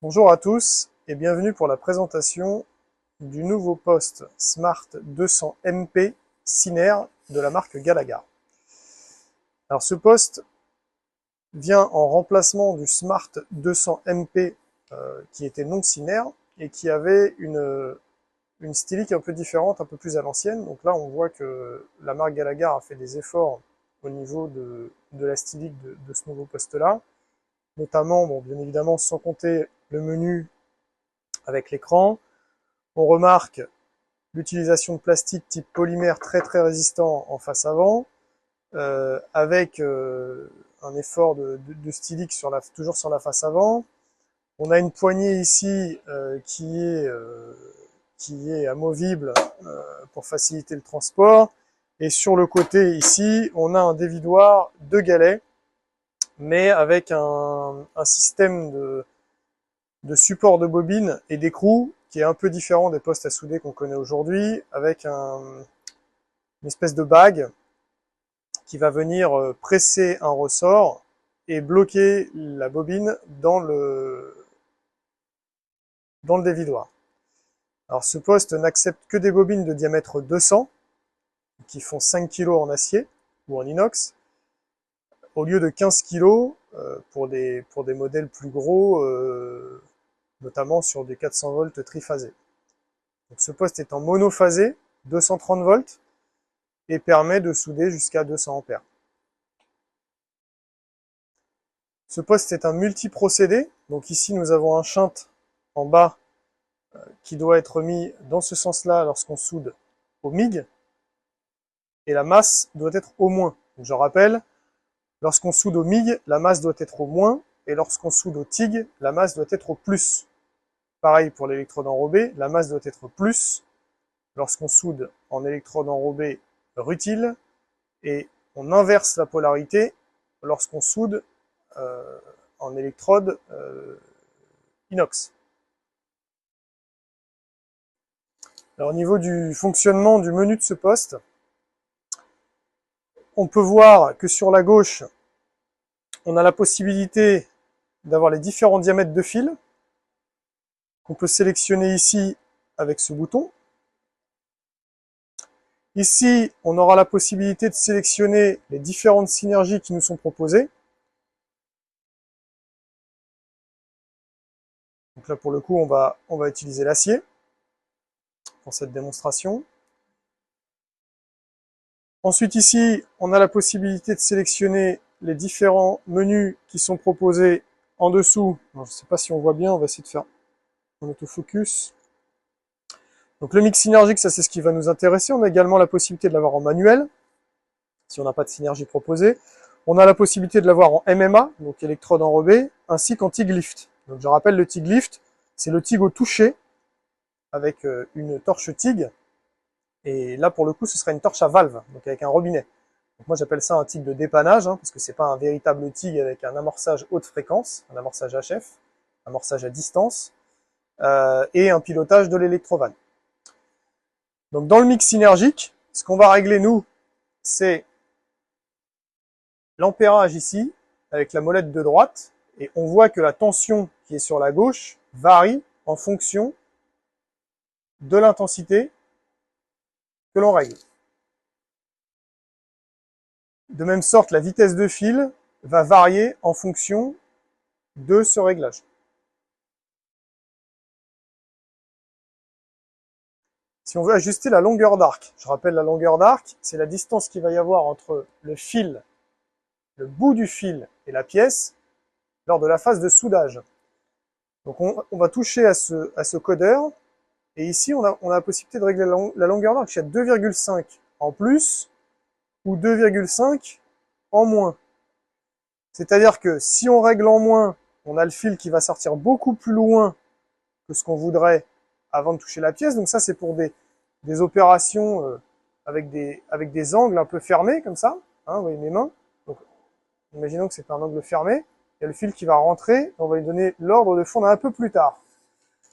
Bonjour à tous et bienvenue pour la présentation du nouveau poste Smart 200 MP Ciner de la marque Galagar. Alors ce poste vient en remplacement du Smart 200 MP qui était non Ciner et qui avait une stylique un peu différente, un peu plus à l'ancienne. Donc là on voit que la marque Galagar a fait des efforts au niveau de la stylique de ce nouveau poste-là, notamment, bon, bien évidemment, sans compter le menu avec l'écran. On remarque l'utilisation de plastique type polymère très résistant en face avant, avec un effort de stylique toujours sur la face avant. On a une poignée ici qui est amovible pour faciliter le transport. Et sur le côté ici, on a un dévidoir de galets, mais avec un système de support de bobine et d'écrou qui est un peu différent des postes à souder qu'on connaît aujourd'hui, avec une espèce de bague qui va venir presser un ressort et bloquer la bobine dans le dévidoir. Alors ce poste n'accepte que des bobines de diamètre 200 qui font 5 kg en acier ou en inox, au lieu de 15 kg pour des modèles plus gros, notamment sur des 400 volts triphasés. Donc ce poste est en monophasé, 230 volts, et permet de souder jusqu'à 200 ampères. Ce poste est un multi-procédé, donc ici nous avons un shunt en bas qui doit être mis dans ce sens-là lorsqu'on soude au MIG, et la masse doit être au moins. Donc je rappelle, lorsqu'on soude au MIG, la masse doit être au moins, et lorsqu'on soude au TIG, la masse doit être au plus. Pareil pour l'électrode enrobée, la masse doit être plus lorsqu'on soude en électrode enrobée rutile, et on inverse la polarité lorsqu'on soude en électrode inox. Alors au niveau du fonctionnement du menu de ce poste, on peut voir que sur la gauche, on a la possibilité d'avoir les différents diamètres de fil qu'on peut sélectionner ici avec ce bouton. Ici, on aura la possibilité de sélectionner les différentes synergies qui nous sont proposées. Donc là, pour le coup, on va utiliser l'acier pour cette démonstration. Ensuite, ici, on a la possibilité de sélectionner les différents menus qui sont proposés en dessous. Alors, je ne sais pas si on voit bien, on va essayer de faire un autofocus. Donc le mix synergique, ça c'est ce qui va nous intéresser. On a également la possibilité de l'avoir en manuel, si on n'a pas de synergie proposée. On a la possibilité de l'avoir en MMA, donc électrode enrobée, ainsi qu'en TIG lift. Donc je rappelle, le TIG lift, c'est le TIG au toucher, avec une torche TIG. Et là, pour le coup, ce sera une torche à valve, donc avec un robinet. Donc moi, j'appelle ça un TIG de dépannage, parce que c'est pas un véritable TIG avec un amorçage haute fréquence, un amorçage HF, amorçage à distance, et un pilotage de l'électrovanne. Donc dans le mix synergique, ce qu'on va régler, nous, c'est l'ampérage ici, avec la molette de droite, et on voit que la tension qui est sur la gauche varie en fonction de l'intensité que l'on règle. De même sorte, la vitesse de fil va varier en fonction de ce réglage. Si on veut ajuster la longueur d'arc, je rappelle la longueur d'arc, c'est la distance qu'il va y avoir entre le fil, le bout du fil et la pièce lors de la phase de soudage. Donc on va toucher à ce codeur, et ici on a la possibilité de régler la longueur d'arc jusqu'à 2,5 en plus ou 2,5 en moins. C'est-à-dire que si on règle en moins, on a le fil qui va sortir beaucoup plus loin que ce qu'on voudrait avant de toucher la pièce. Donc ça, c'est pour des opérations avec des angles un peu fermés, comme ça. Hein, vous voyez mes mains. Donc, imaginons que c'est un angle fermé. Il y a le fil qui va rentrer. On va lui donner l'ordre de fondre un peu plus tard.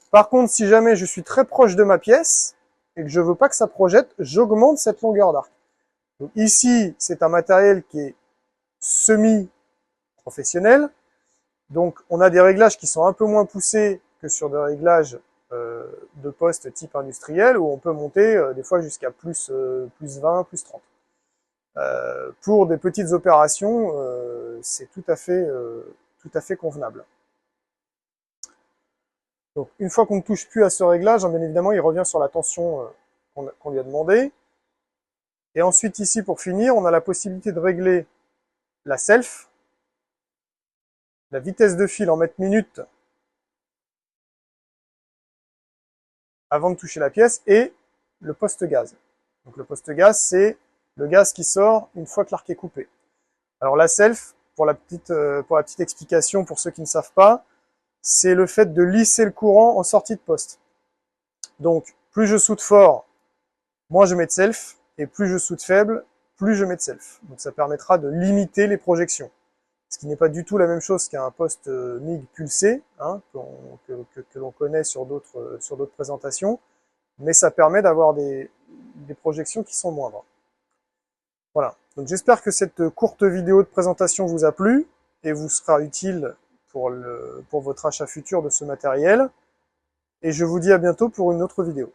Par contre, si jamais je suis très proche de ma pièce et que je veux pas que ça projette, j'augmente cette longueur d'arc. Donc ici, c'est un matériel qui est semi-professionnel. Donc on a des réglages qui sont un peu moins poussés que sur des réglages de poste type industriel, où on peut monter des fois jusqu'à plus 20, plus 30. Pour des petites opérations, c'est tout à fait convenable. Donc une fois qu'on ne touche plus à ce réglage, bien évidemment, il revient sur la tension qu'on lui a demandé. Et ensuite ici, pour finir, on a la possibilité de régler la self, la vitesse de fil en mètres minutes avant de toucher la pièce, et le poste gaz. Donc le poste gaz, c'est le gaz qui sort une fois que l'arc est coupé. Alors la self, pour la petite explication pour ceux qui ne savent pas, c'est le fait de lisser le courant en sortie de poste. Donc plus je soude fort, moins je mets de self, et plus je soude faible, plus je mets de self. Donc ça permettra de limiter les projections. Ce qui n'est pas du tout la même chose qu'un poste MIG pulsé, hein, que l'on connaît sur d'autres présentations, mais ça permet d'avoir des projections qui sont moindres. Voilà, donc j'espère que cette courte vidéo de présentation vous a plu et vous sera utile pour votre achat futur de ce matériel. Et je vous dis à bientôt pour une autre vidéo.